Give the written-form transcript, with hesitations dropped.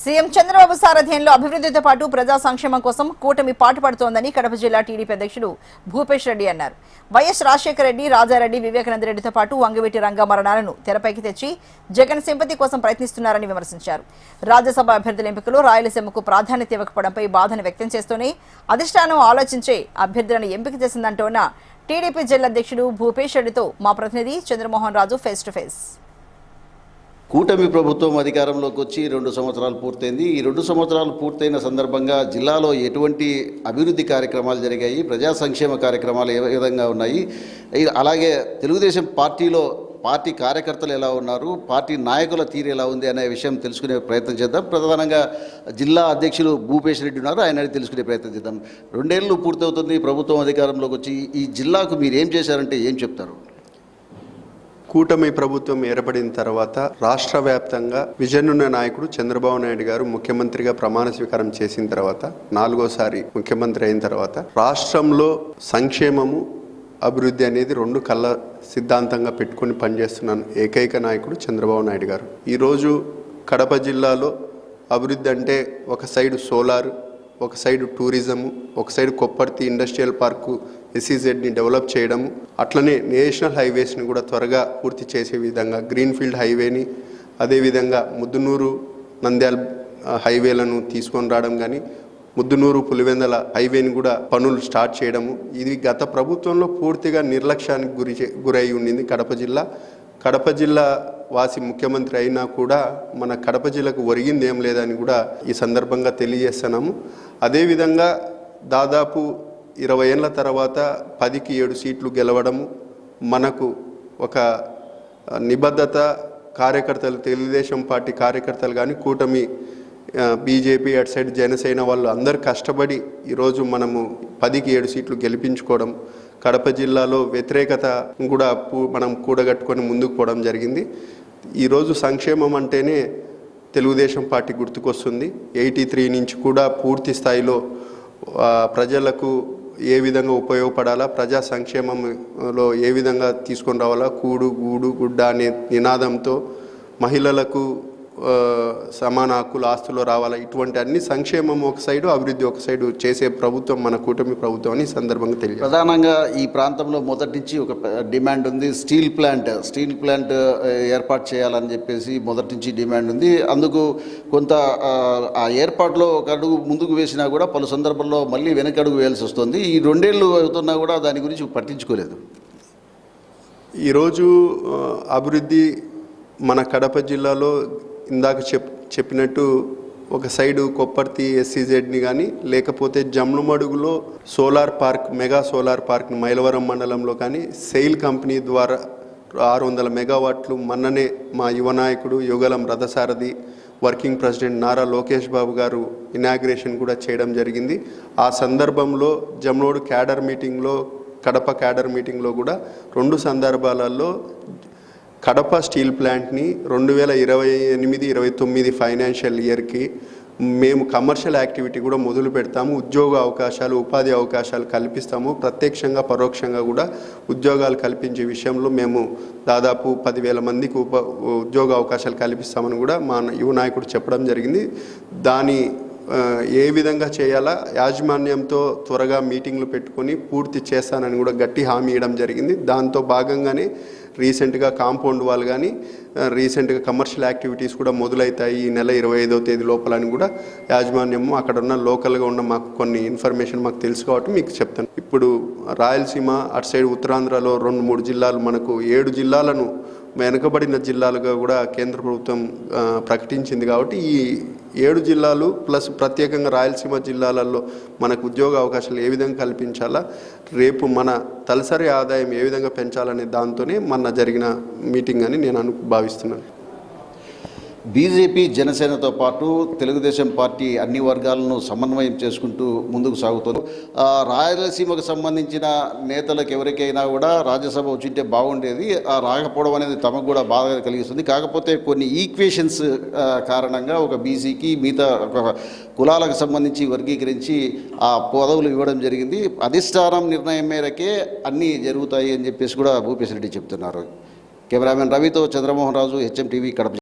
CM Chandrababu సారథ్యంలో అభివృద్ధితో పాటు ప్రజా సంక్షేమం కోసం కూటమి పాటుపడుతోందని కడప జిల్లా టీడీపీ అధ్యక్షుడు భూపేష్ రెడ్డి అన్నారు. వైఎస్ రాజశేఖర రెడ్డి, రాజారెడ్డి, వివేకానంద రెడ్డితో పాటు వంగవీటి రంగ మరణాలను తెరపైకి తెచ్చి జగన్ సింపతి కోసం ప్రయత్నిస్తున్నారని విమర్శించారు. రాజ్యసభ అభ్యర్థుల ఎంపికలో రాయలసీమకు ప్రాధాన్యత ఇవ్వకపోవడంపై బాధను వ్యక్తం చేస్తూనే అధిష్టానం ఆలోచించే అభ్యర్థులను ఎంపిక చేసిందంటోన్న టీడీపీ జిల్లా అధ్యక్షుడు భూపేష్ రెడ్డితో మా ప్రతినిధి చంద్రమోహన్ రాజు ఫేస్ టు ఫేస్. కూటమి ప్రభుత్వం అధికారంలోకి వచ్చి 2 సంవత్సరాలు పూర్తయింది. ఈ 2 సంవత్సరాలు పూర్తయిన సందర్భంగా జిల్లాలో ఎటువంటి అభివృద్ధి కార్యక్రమాలు జరిగాయి, ప్రజా సంక్షేమ కార్యక్రమాలు ఏ విధంగా ఉన్నాయి, అలాగే తెలుగుదేశం పార్టీ కార్యకర్తలు ఎలా ఉన్నారు, పార్టీ నాయకుల తీరు ఎలా ఉంది అనే విషయం తెలుసుకునే ప్రయత్నం చేద్దాం. ప్రధానంగా జిల్లా అధ్యక్షులు భూపేష్ రెడ్డి ఉన్నారు, ఆయన తెలుసుకునే ప్రయత్నం చేద్దాం. 2 ఏళ్ళు పూర్తవుతుంది ప్రభుత్వం అధికారంలోకి వచ్చి. ఈ జిల్లాకు మీరు ఏం చేశారంటే ఏం చెప్తారు? కూటమి ప్రభుత్వం ఏర్పడిన తర్వాత రాష్ట్ర వ్యాప్తంగా విజన్ ఉన్న నాయకుడు చంద్రబాబు నాయుడు గారు ముఖ్యమంత్రిగా ప్రమాణ స్వీకారం చేసిన తర్వాత 4వసారి ముఖ్యమంత్రి అయిన తర్వాత రాష్ట్రంలో సంక్షేమము అభివృద్ధి అనేది 2 కళ్ళ సిద్ధాంతంగా పెట్టుకుని పనిచేస్తున్నాను ఏకైక నాయకుడు చంద్రబాబు నాయుడు గారు. ఈరోజు కడప జిల్లాలో అభివృద్ధి అంటే ఒక సైడు సోలార్, ఒక సైడు టూరిజము, ఒక సైడు కొప్పర్తి ఇండస్ట్రియల్ పార్కు ఎస్ఈజెడ్ని డెవలప్ చేయడము, అట్లనే నేషనల్ హైవేస్ని కూడా త్వరగా పూర్తి చేసే విధంగా గ్రీన్ఫీల్డ్ హైవేని, అదేవిధంగా ముద్దునూరు నంద్యాల హైవేలను తీసుకొని రావడం కానీ ముద్దునూరు పులివెందల హైవేని కూడా పనులు స్టార్ట్ చేయడము. ఇది గత ప్రభుత్వంలో పూర్తిగా నిర్లక్ష్యానికి గురై ఉండింది కడప జిల్లా వాసి ముఖ్యమంత్రి అయినా కూడా మన కడప జిల్లాకు ఒరిగింది ఏం లేదని కూడా ఈ సందర్భంగా తెలియజేస్తున్నాము. అదేవిధంగా దాదాపు 20 ఏళ్ల తర్వాత 10కి 7 సీట్లు గెలవడము, మనకు ఒక నిబద్ధత కార్యకర్తలు, తెలుగుదేశం పార్టీ కార్యకర్తలు కానీ కూటమి బీజేపీ అటు సైడ్ జనసేన వాళ్ళు అందరు కష్టపడి ఈరోజు మనము 10కి 7 సీట్లు గెలిపించుకోవడం, కడప జిల్లాలో వ్యతిరేకత కూడా మనం కూడగట్టుకొని ముందుకు పోవడం జరిగింది. ఈరోజు సంక్షేమం అంటేనే తెలుగుదేశం పార్టీ గుర్తుకొస్తుంది. 83 నుంచి కూడా పూర్తి స్థాయిలో ప్రజలకు ఏ విధంగా ఉపయోగపడాలా, ప్రజా సంక్షేమంలో ఏ విధంగా తీసుకొని రావాలా, కూడు గూడు గుడ్డ అనే నినాదంతో మహిళలకు సమాన హక్కులు ఆస్తులు రావాలా, ఇటువంటి అన్ని సంక్షేమం ఒక సైడు, అభివృద్ధి ఒక సైడు చేసే ప్రభుత్వం మన కూటమి ప్రభుత్వం అని సందర్భంగా తెలియదు. ప్రధానంగా ఈ ప్రాంతంలో మొదటి నుంచి ఒక డిమాండ్ ఉంది, స్టీల్ ప్లాంట్ ఏర్పాటు చేయాలని చెప్పేసి మొదటి నుంచి డిమాండ్ ఉంది. అందుకు కొంత ఆ ఏర్పాటులో ఒక అడుగు ముందుకు వేసినా కూడా పలు సందర్భాల్లో మళ్ళీ వెనకడుగు వేయాల్సి వస్తుంది. ఈ 2 ఏళ్ళు అవుతున్నా కూడా దాని గురించి పట్టించుకోలేదు. ఈరోజు అభివృద్ధి మన కడప జిల్లాలో ఇందాక చెప్పినట్టు ఒక సైడు కొప్పర్తి ఎస్సీజెడ్ని కానీ, లేకపోతే జమ్నుమడుగులో సోలార్ పార్క్, మెగా సోలార్ పార్క్ని మైలవరం మండలంలో కానీ సెయిల్ కంపెనీ ద్వారా 600 మెగావాట్లు మొన్ననే మా యువ నాయకుడు యుగలం రథసారథి వర్కింగ్ ప్రెసిడెంట్ నారా లోకేష్ బాబు గారు ఇనాగ్రేషన్ కూడా చేయడం జరిగింది. ఆ సందర్భంలో జమ్నోడు క్యాడర్ మీటింగ్లో, కడప క్యాడర్ మీటింగ్లో కూడా 2 సందర్భాలలో కడప స్టీల్ ప్లాంట్ని 2028-29 ఫైనాన్షియల్ ఇయర్కి మేము కమర్షియల్ యాక్టివిటీ కూడా మొదలు పెడతాము, ఉద్యోగ అవకాశాలు, ఉపాధి అవకాశాలు కల్పిస్తాము, ప్రత్యక్షంగా పరోక్షంగా కూడా ఉద్యోగాలు కల్పించే విషయంలో మేము దాదాపు 10,000 మందికి ఉద్యోగ అవకాశాలు కల్పిస్తామని కూడా మా యువ నాయకుడు చెప్పడం జరిగింది. దాని ఏ విధంగా చేయాలా యాజమాన్యంతో త్వరగా మీటింగ్లు పెట్టుకొని పూర్తి చేస్తానని కూడా గట్టి హామీ ఇవ్వడం జరిగింది. దాంతో భాగంగానే రీసెంట్గా కాంపౌండ్ వాల్ కానీ రీసెంట్గా కమర్షియల్ యాక్టివిటీస్ కూడా మొదలవుతాయి ఈ నెల 25వ తేదీ లోపలని కూడా యాజమాన్యము అక్కడ ఉన్న లోకల్గా ఉన్న మాకు కొన్ని ఇన్ఫర్మేషన్ మాకు తెలుసు కాబట్టి మీకు చెప్తాను. ఇప్పుడు రాయలసీమ అటు సైడ్ ఉత్తరాంధ్రలో 2-3 జిల్లాలు, మనకు 7 జిల్లాలను వెనుకబడిన జిల్లాలుగా కూడా కేంద్ర ప్రభుత్వం ప్రకటించింది. కాబట్టి ఈ 7 జిల్లాలు ప్లస్ ప్రత్యేకంగా రాయలసీమ జిల్లాలలో మనకు ఉద్యోగ అవకాశాలు ఏ విధంగా కల్పించాలా, రేపు మన తలసరి ఆదాయం ఏ విధంగా పెంచాలనే దాంతోనే మొన్న జరిగిన మీటింగ్ అని నేను భావిస్తున్నాను. బీజేపీ జనసేనతో పాటు తెలుగుదేశం పార్టీ అన్ని వర్గాలను సమన్వయం చేసుకుంటూ ముందుకు సాగుతుంది. రాయలసీమకు సంబంధించిన నేతలకు ఎవరికైనా కూడా రాజ్యసభ వచ్చింటే బాగుండేది, రాకపోవడం అనేది తమకు కూడా బాధ కలిగిస్తుంది. కాకపోతే కొన్ని ఈక్వేషన్స్ కారణంగా ఒక బీసీకి మిగతా కులాలకు సంబంధించి వర్గీకరించి ఆ పదవులు ఇవ్వడం జరిగింది. అధిష్టానం నిర్ణయం మేరకే అన్నీ జరుగుతాయి అని చెప్పేసి కూడా భూపేష్ రెడ్డి చెప్తున్నారు. కెమెరామెన్ రవితో చంద్రమోహన్ రాజు, హెచ్ఎం టీవీ, కడప.